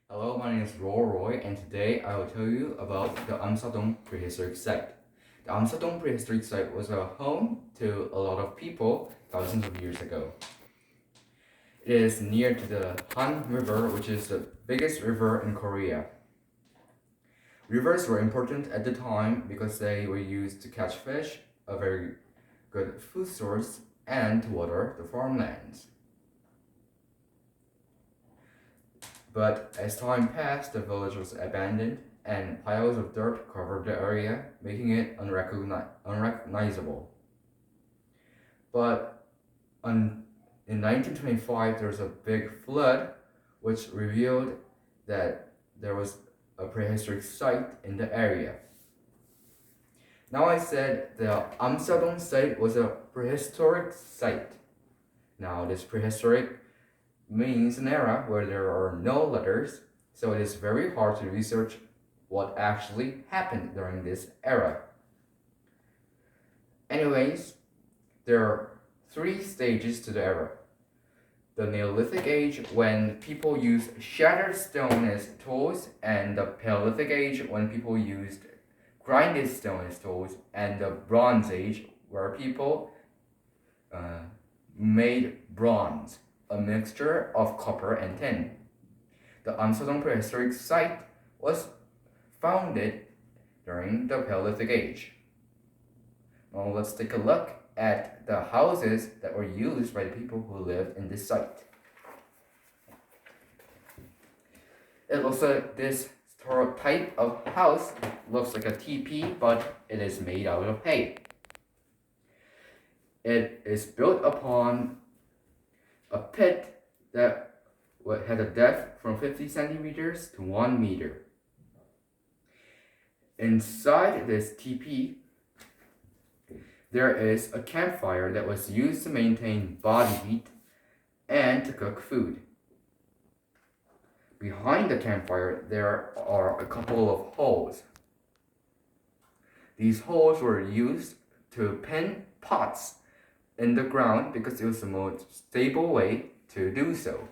Hello, my name is Roy, and today I will tell you about the Amsterdam Prehistoric Site. The Amsterdam Prehistoric Site was a home to a lot of people thousands of years ago. It is near to the Han River, which is the biggest river in Korea. Rivers were important at the time because they were used to catch fish, a very good food source, and to water the farmlands. But as time passed, the village was abandoned and piles of dirt covered the area, making it unrecognizable. But in 1925, there was a big flood which revealed that there was a prehistoric site in the area. Now I said the Amsterdam site was a prehistoric site. Now this prehistoric means an era where there are no letters, so it is very hard to research what actually happened during this era. Anyways, there are 3 stages to the era. The Neolithic Age, when people used shattered stone as tools, and the Paleolithic Age, when people used grinded stone as tools, and the Bronze Age, where people made bronze, a mixture of copper and tin. The Amsterdam Prehistoric Site was founded during the Paleolithic Age. Now let's take a look at the houses that were used by the people who lived in this site. It looks like this type of house looks like a teepee, but it is made out of hay. It is built upon a pit that had a depth from 50 centimeters to 1 meter. Inside this teepee, there is a campfire that was used to maintain body heat and to cook food. Behind the campfire, there are a couple of holes. These holes were used to pin pots in the ground because it was the most stable way to do so.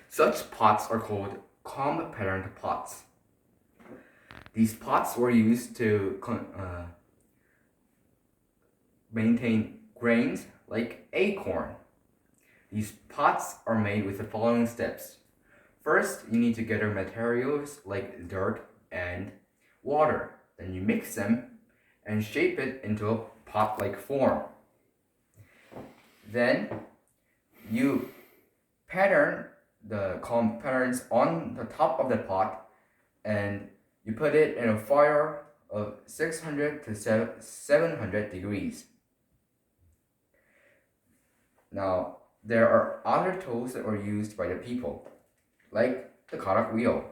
Such pots are called comb-patterned pots. These pots were used to maintain grains like acorn. These pots are made with the following steps. First, you need to gather materials like dirt and water. Then you mix them and shape it into a pot-like form. Then you pattern the comb patterns on the top of the pot, and you put it in a fire of 600 to 700 degrees. Now, there are other tools that were used by the people, like the Cottage Wheel.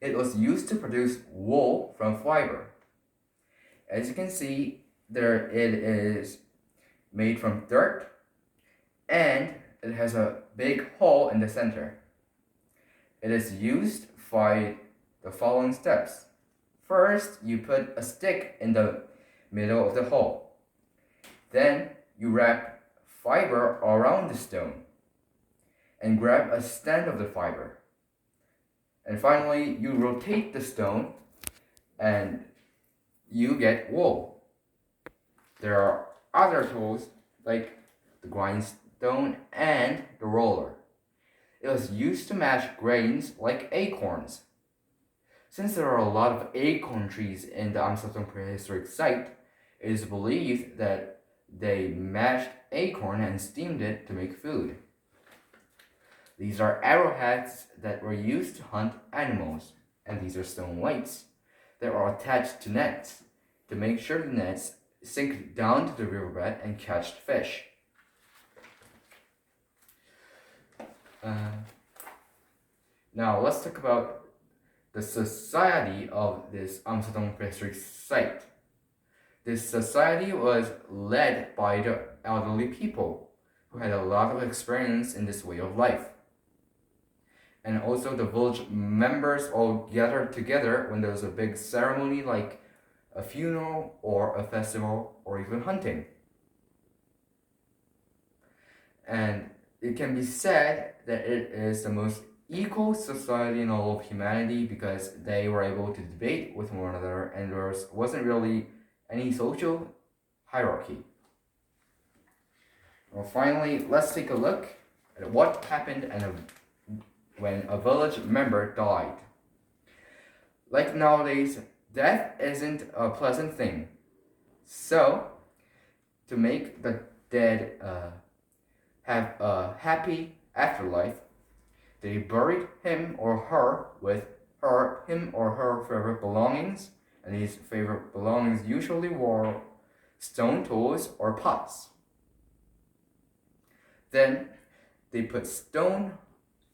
It was used to produce wool from fiber. As you can see, there it is made from dirt, and it has a big hole in the center. It is used by the following steps. First, you put a stick in the middle of the hole. Then you wrap fiber around the stone and grab a stand of the fiber. And finally, you rotate the stone and you get wool. There are other tools like the grindstone and the roller. It was used to mash grains like acorns. Since there are a lot of acorn trees in the Amsterdam Prehistoric Site, it is believed that they mashed acorn and steamed it to make food. These are arrowheads that were used to hunt animals, and these are stone weights that are attached to nets to make sure the nets sink down to the riverbed and catch fish. Now let's talk about the society of this Amsterdam Prehistoric Site. This society was led by the elderly people who had a lot of experience in this way of life. And also the village members all gathered together when there was a big ceremony like a funeral or a festival or even hunting. And it can be said that it is the most equal society in all of humanity because they were able to debate with one another and there wasn't really any social hierarchy. Well, finally, let's take a look at what happened when a village member died. Like nowadays, death isn't a pleasant thing. So, to make the dead have a happy afterlife, they buried him or her with him or her favorite belongings, and these favorite belongings usually were stone tools or pots. Then they put stone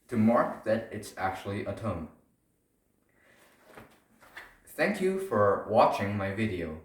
to mark that it's actually a tomb. Thank you for watching my video.